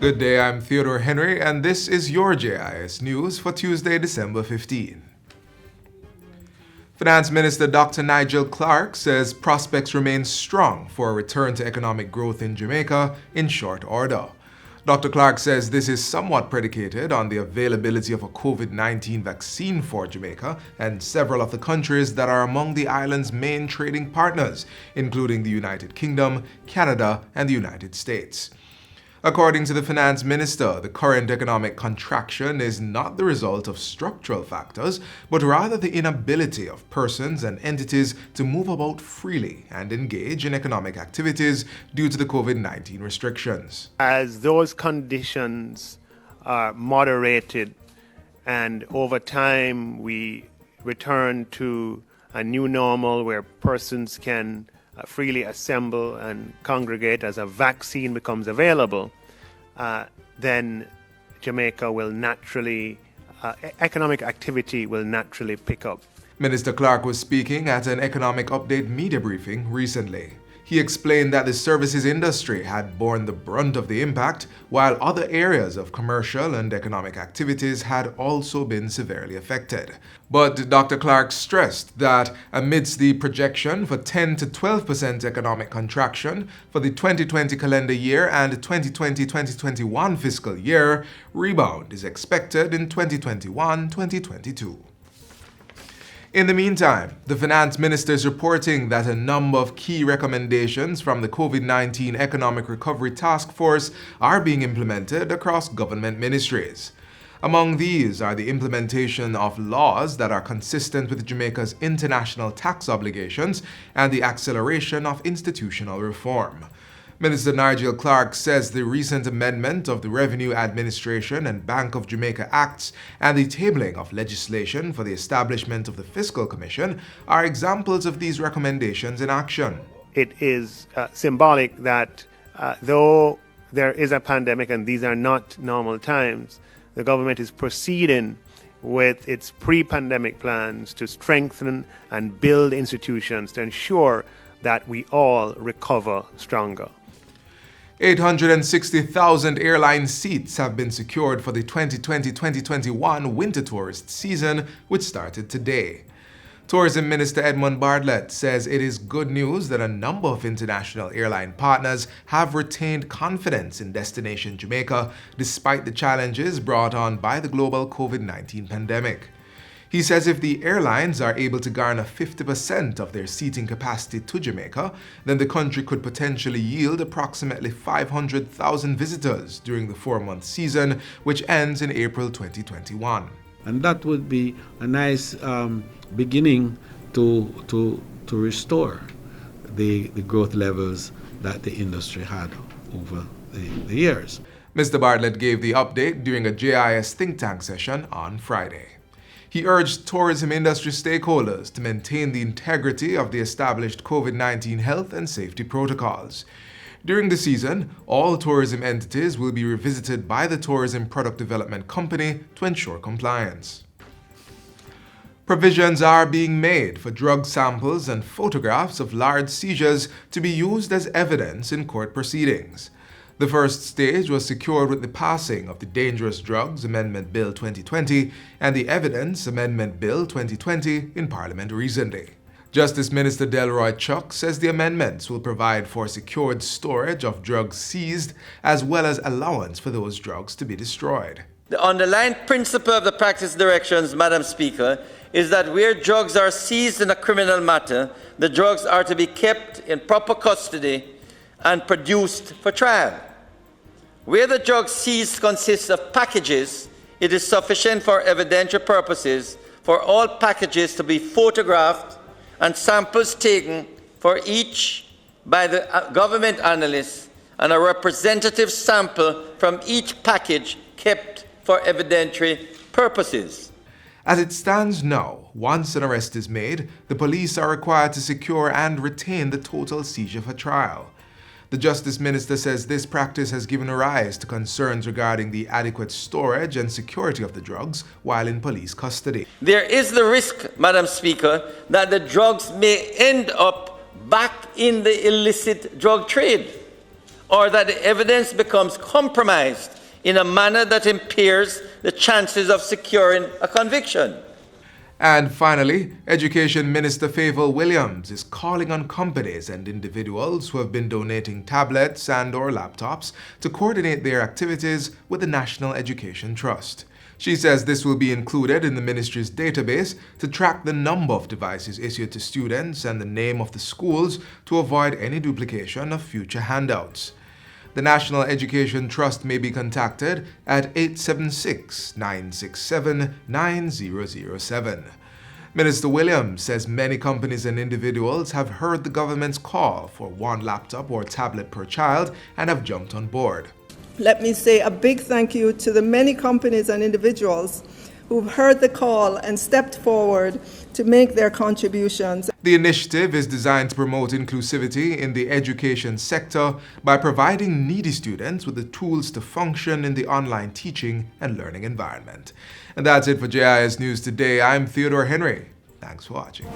Good day, I'm Theodore Henry, and this is your JIS News for Tuesday, December 15. Finance Minister Dr. Nigel Clark says prospects remain strong for a return to economic growth in Jamaica in short order. Dr. Clark says this is somewhat predicated on the availability of a COVID-19 vaccine for Jamaica and several of the countries that are among the island's main trading partners, including the United Kingdom, Canada, and the United States. According to the finance minister, the current economic contraction is not the result of structural factors, but rather the inability of persons and entities to move about freely and engage in economic activities due to the COVID-19 restrictions. As those conditions are moderated and over time we return to a new normal where persons can freely assemble and congregate as a vaccine becomes available, then Jamaica will naturally, economic activity will naturally pick up. Minister Clark was speaking at an economic update media briefing recently. He explained that the services industry had borne the brunt of the impact, while other areas of commercial and economic activities had also been severely affected. But Dr. Clark stressed that amidst the projection for 10 to 12% economic contraction for the 2020 calendar year and 2020-2021 fiscal year, rebound is expected in 2021-2022. In the meantime, the finance minister is reporting that a number of key recommendations from the COVID-19 Economic Recovery Task Force are being implemented across government ministries. Among these are the implementation of laws that are consistent with Jamaica's international tax obligations and the acceleration of institutional reform. Minister Nigel Clark says the recent amendment of the Revenue Administration and Bank of Jamaica Acts and the tabling of legislation for the establishment of the Fiscal Commission are examples of these recommendations in action. It is symbolic that though there is a pandemic and these are not normal times, the government is proceeding with its pre-pandemic plans to strengthen and build institutions to ensure that we all recover stronger. 860,000 airline seats have been secured for the 2020-2021 winter tourist season, which started today. Tourism Minister Edmund Bartlett says it is good news that a number of international airline partners have retained confidence in destination Jamaica despite the challenges brought on by the global COVID-19 pandemic. He says if the airlines are able to garner 50% of their seating capacity to Jamaica, then the country could potentially yield approximately 500,000 visitors during the 4-month season, which ends in April 2021. And that would be a nice beginning to restore the growth levels that the industry had over the years. Mr. Bartlett gave the update during a JIS think tank session on Friday. He urged tourism industry stakeholders to maintain the integrity of the established COVID-19 health and safety protocols. During the season, all tourism entities will be revisited by the Tourism Product Development Company to ensure compliance. Provisions are being made for drug samples and photographs of large seizures to be used as evidence in court proceedings. The first stage was secured with the passing of the Dangerous Drugs Amendment Bill 2020 and the Evidence Amendment Bill 2020 in Parliament recently. Justice Minister Delroy Chuck says the amendments will provide for secured storage of drugs seized as well as allowance for those drugs to be destroyed. The underlying principle of the practice directions, Madam Speaker, is that where drugs are seized in a criminal matter, the drugs are to be kept in proper custody and produced for trial. Where the drugs seized consists of packages, it is sufficient for evidentiary purposes for all packages to be photographed and samples taken for each by the government analyst and a representative sample from each package kept for evidentiary purposes. As it stands now, once an arrest is made, the police are required to secure and retain the total seizure for trial. The Justice Minister says this practice has given rise to concerns regarding the adequate storage and security of the drugs while in police custody. There is the risk, Madam Speaker, that the drugs may end up back in the illicit drug trade or that the evidence becomes compromised in a manner that impairs the chances of securing a conviction. And finally, Education Minister Favour Williams is calling on companies and individuals who have been donating tablets and/or laptops to coordinate their activities with the National Education Trust. She says this will be included in the ministry's database to track the number of devices issued to students and the name of the schools to avoid any duplication of future handouts. The National Education Trust may be contacted at 876-967-9007. Minister Williams says many companies and individuals have heard the government's call for one laptop or tablet per child and have jumped on board. Let me say a big thank you to the many companies and individuals who've heard the call and stepped forward to make their contributions. The initiative is designed to promote inclusivity in the education sector by providing needy students with the tools to function in the online teaching and learning environment. And that's it for JIS News Today. I'm Theodore Henry. Thanks for watching.